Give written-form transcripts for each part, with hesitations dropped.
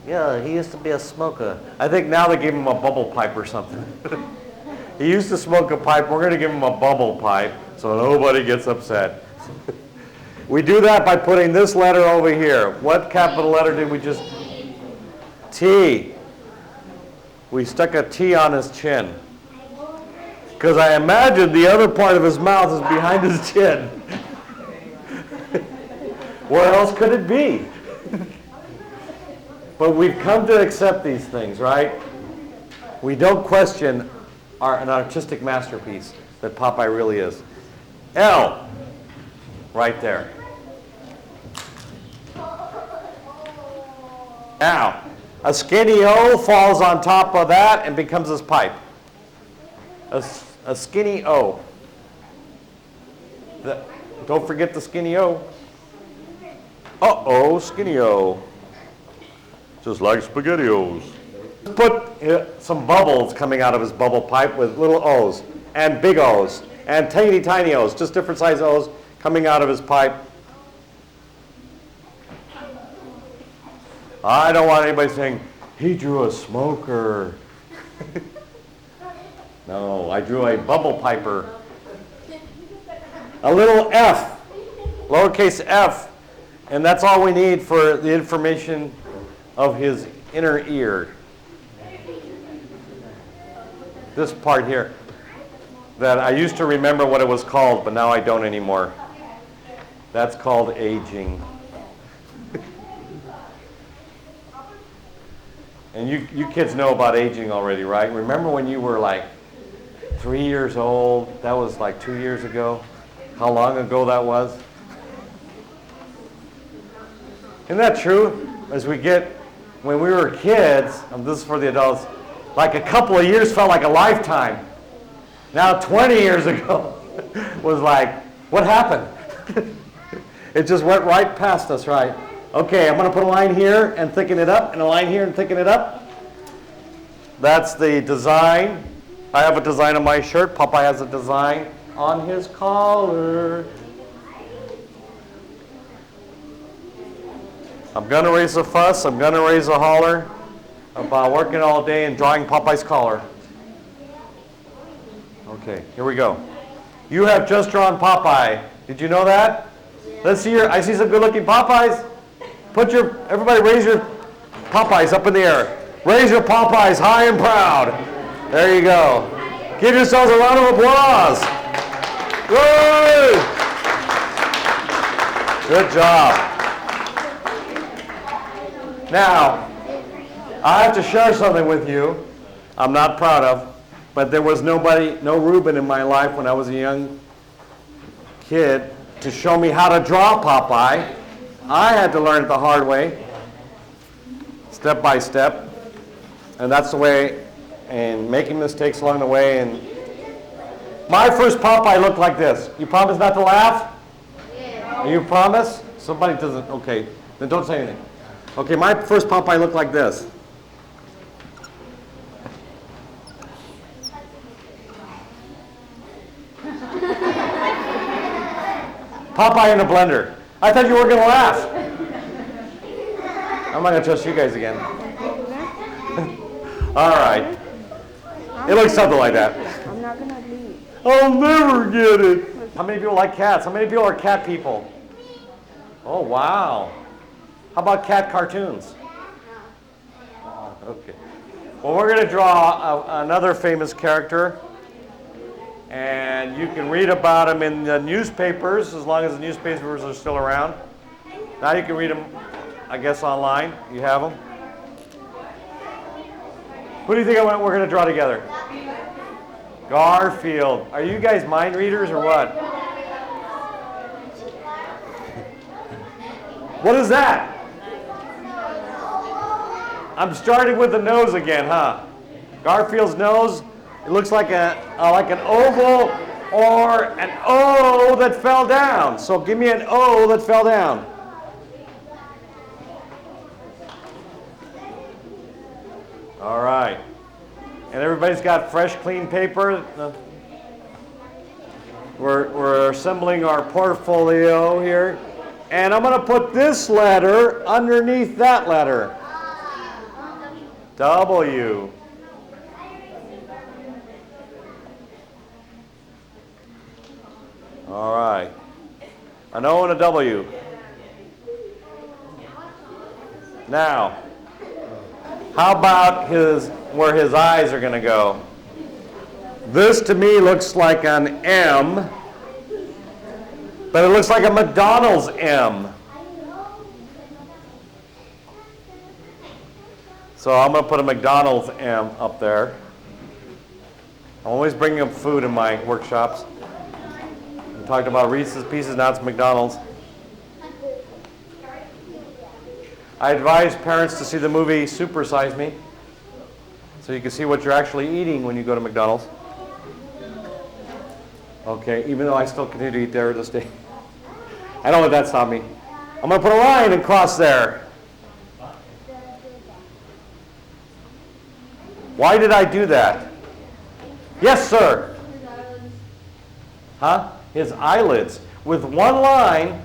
Yeah, he used to be a smoker. I think now they gave him a bubble pipe or something. He used to smoke a pipe. We're going to give him a bubble pipe so nobody gets upset. We do that by putting this letter over here. What capital letter did we just? T. We stuck a T on his chin. Because I imagine the other part of his mouth is behind his chin. Where else could it be? But we've come to accept these things, right? We don't question an artistic masterpiece that Popeye really is. L, right there. Now, a skinny O falls on top of that and becomes his pipe. A skinny O. Don't forget the skinny O. Uh-oh, skinny O. Just like SpaghettiOs. Put some bubbles coming out of his bubble pipe with little O's and big O's and teeny tiny O's, just different size O's coming out of his pipe. I don't want anybody saying, he drew a smoker. No, I drew a bubble piper. A little F, lowercase f, and that's all we need for the information of his inner ear. This part here, that I used to remember what it was called, but now I don't anymore. That's called aging. And you kids know about aging already, right? Remember when you were like 3 years old? That was like 2 years ago. How long ago that was? Isn't that true? When we were kids, and this is for the adults, like a couple of years felt like a lifetime. Now 20 years ago was like, what happened? It just went right past us, right? Okay, I'm going to put a line here and thicken it up, and a line here and thicken it up. That's the design. I have a design on my shirt. Popeye has a design on his collar. I'm going to raise a fuss. I'm going to raise a holler about working all day and drawing Popeye's collar. Okay, here we go. You have just drawn Popeye. Did you know that? Let's see I see some good-looking Popeyes. Everybody raise your Popeyes up in the air. Raise your Popeyes high and proud. There you go. Give yourselves a round of applause. Woo! Good job. Now, I have to share something with you I'm not proud of, but there was no Reuben in my life when I was a young kid to show me how to draw Popeye. I had to learn it the hard way, step by step, and that's the way, and making mistakes along the way. And my first Popeye looked like this. You promise not to laugh? Yeah. You promise? Somebody doesn't, okay, then don't say anything. Okay, my first Popeye looked like this. Popeye in a blender. I thought you were going to laugh. I'm not going to trust you guys again. All right. It looks something like that. I'm not going to leave. I'll never get it. How many people like cats? How many people are cat people? Oh, wow. How about cat cartoons? Okay. Well, we're going to draw another famous character. And you can read about them in the newspapers, as long as the newspapers are still around. Now you can read them, I guess, online. You have them. Who do you think we're going to draw together? Garfield. Are you guys mind readers or what? What is that? I'm starting with the nose again, huh? Garfield's nose. It looks like an oval or an O that fell down. So give me an O that fell down. All right. And everybody's got fresh, clean paper. We're assembling our portfolio here. And I'm going to put this letter underneath that letter. W. All right. An O and a W. Now, how about where his eyes are going to go? This to me looks like an M, but it looks like a McDonald's M. So I'm going to put a McDonald's M up there. I'm always bringing up food in my workshops. We talked about Reese's Pieces, now it's McDonald's. I advise parents to see the movie Super Size Me, so you can see what you're actually eating when you go to McDonald's. Okay, even though I still continue to eat there this day. I don't let that stop me. I'm going to put a line across there. Why did I do that? Yes, sir. Huh? His eyelids. With one line,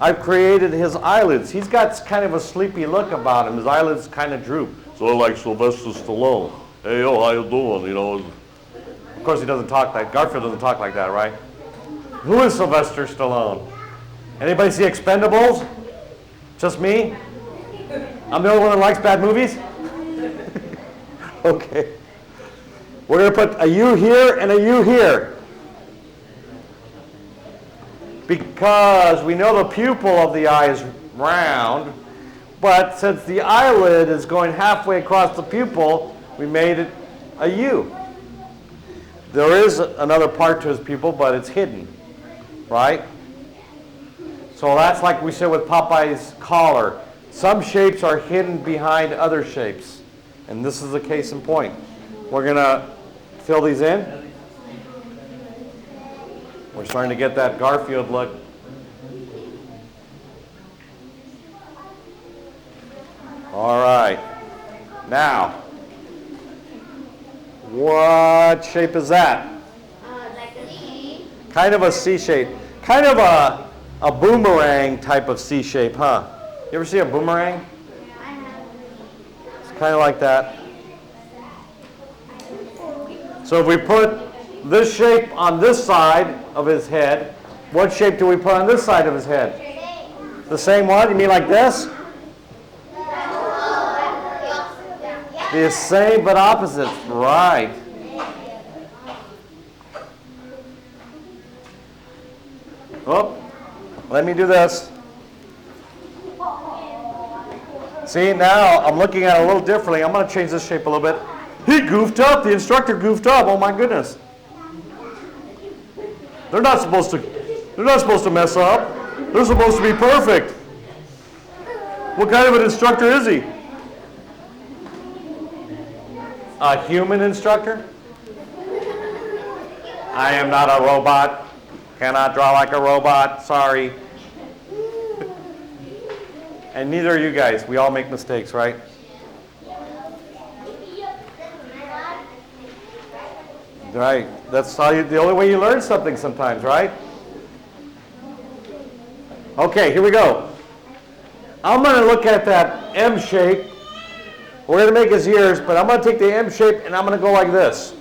I've created his eyelids. He's got kind of a sleepy look about him. His eyelids kind of droop. Sort of like Sylvester Stallone. Hey, yo, how you doing? You know. Of course, he doesn't talk like Garfield doesn't talk like that, right? Who is Sylvester Stallone? Anybody see Expendables? Just me? I'm the only one that likes bad movies? Okay. We're going to put a U here and a U here. Because we know the pupil of the eye is round, but since the eyelid is going halfway across the pupil, we made it a U. There is another part to his pupil, but it's hidden, right? So that's like we said with Popeye's collar. Some shapes are hidden behind other shapes, and this is a case in point. We're going to fill these in. We're starting to get that Garfield look. All right. Now, what shape is that? Like a C. Kind of a C shape. Kind of a boomerang type of C shape, huh? You ever see a boomerang? I have. It's kind of like that. So if we put this shape on this side of his head, what shape do we put on this side of his head? The same one? You mean like this? The same but opposite. Right. Oh, let me do this. See, now I'm looking at it a little differently. I'm going to change this shape a little bit. He goofed up. The instructor goofed up. Oh my goodness. They're not supposed to mess up. They're supposed to be perfect. What kind of an instructor is he? A human instructor? I am not a robot. Cannot draw like a robot. Sorry. And neither are you guys. We all make mistakes, right? Right. That's how the only way you learn something sometimes, right? Okay, here we go. I'm going to look at that M shape. We're going to make his ears, but I'm going to take the M shape and I'm going to go like this.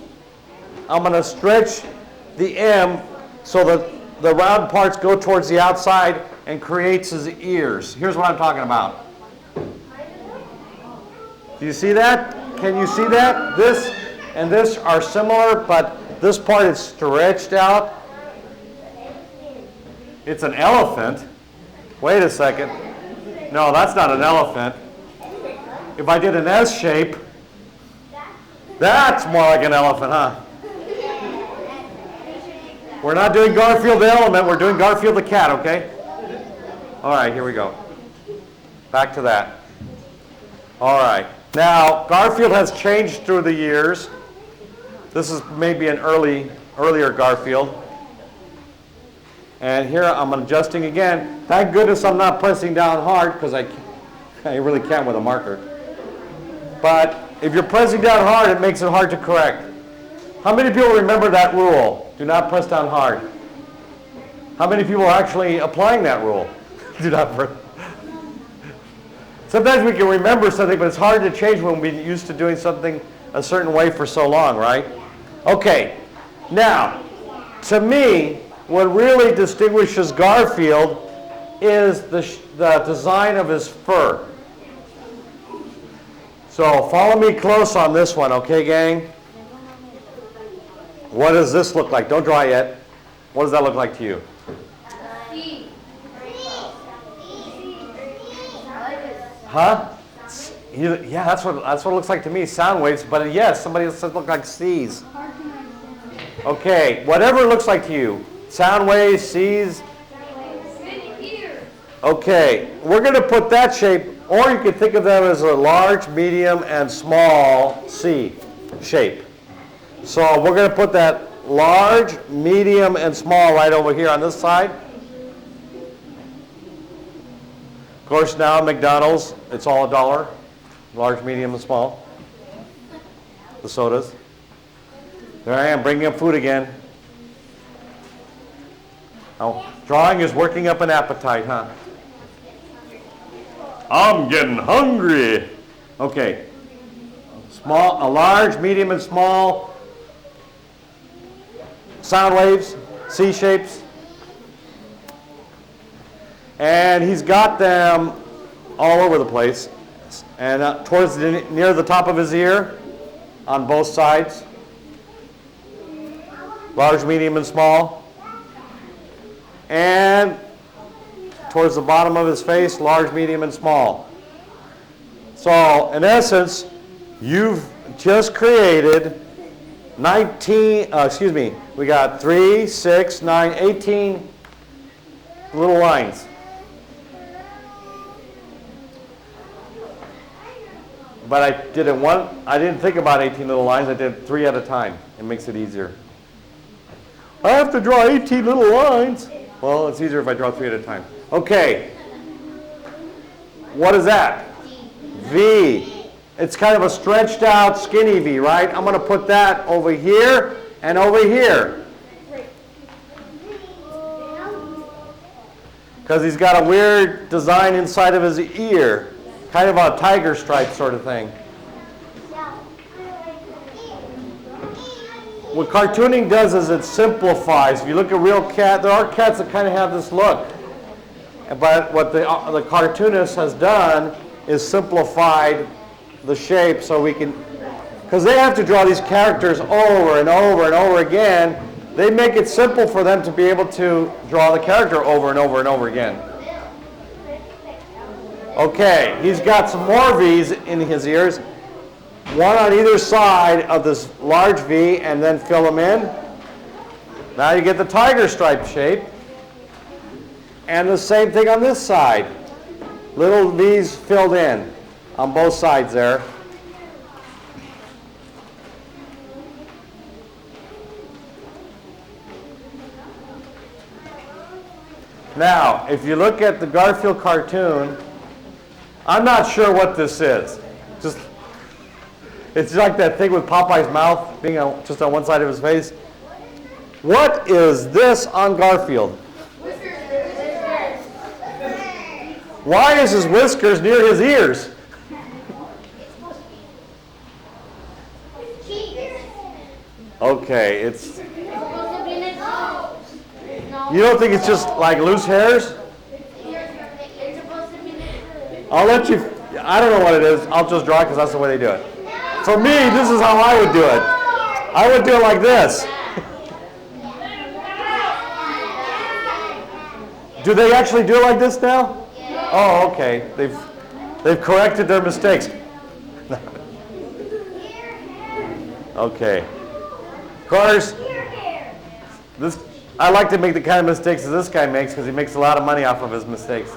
I'm going to stretch the M so that the round parts go towards the outside and creates his ears. Here's what I'm talking about. Do you see that? Can you see that? This and this are similar, but this part is stretched out. It's an elephant. Wait a second. No, that's not an elephant. If I did an S shape, that's more like an elephant, huh? We're not doing Garfield the elephant, we're doing Garfield the cat, okay? All right, here we go. Back to that. All right. Now, Garfield has changed through the years. This is maybe an earlier Garfield. And here I'm adjusting again. Thank goodness I'm not pressing down hard because I really can't with a marker. But if you're pressing down hard, it makes it hard to correct. How many people remember that rule? Do not press down hard. How many people are actually applying that rule? Do not Sometimes we can remember something, but it's hard to change when we're used to doing something a certain way for so long, right? Okay. Now, to me, what really distinguishes Garfield is the design of his fur. So follow me close on this one, okay, gang? What does this look like? Don't draw yet. What does that look like to you? Huh? Yeah, that's what it looks like to me. Sound waves, but yes, somebody else says look like C's. Okay, whatever it looks like to you. Sound waves, C's. Okay, we're going to put that shape, or you can think of them as a large, medium, and small C shape. So we're going to put that large, medium, and small right over here on this side. Of course, now McDonald's, it's all $1. Large, medium, and small. The sodas. There I am, bringing up food again. Oh, drawing is working up an appetite, huh? I'm getting hungry. Okay. A large, medium, and small. Sound waves, C shapes. And he's got them all over the place. And near the top of his ear, on both sides. Large, medium, and small. And towards the bottom of his face, large, medium, and small. So, in essence, you've just created we got 3, 6, 9, 18 little lines. But I didn't think about 18 little lines, I did 3 at a time. It makes it easier. I have to draw 18 little lines. Well, it's easier if I draw 3 at a time. Okay. What is that? V. It's kind of a stretched out, skinny V, right? I'm going to put that over here and over here. Because he's got a weird design inside of his ear. Kind of a tiger stripe sort of thing. What cartooning does is it simplifies. If you look at real cat, there are cats that kind of have this look. But what the cartoonist has done is simplified the shape so we can, because they have to draw these characters over and over and over again, they make it simple for them to be able to draw the character over and over and over again. Okay, he's got some more V's in his ears, one on either side of this large V, and then fill them in. Now you get the tiger stripe shape. And the same thing on this side. Little V's filled in on both sides there. Now, if you look at the Garfield cartoon, I'm not sure what this is. It's like that thing with Popeye's mouth being just on one side of his face. What is this on Garfield? Why is his whiskers near his ears? Okay, it's... You don't think it's just like loose hairs? I'll let you... I don't know what it is. I'll just draw it because that's the way they do it. For me, this is how I would do it. I would do it like this. Do they actually do it like this now? Oh, okay. They've corrected their mistakes. Okay. Of course, I like to make the kind of mistakes that this guy makes because he makes a lot of money off of his mistakes.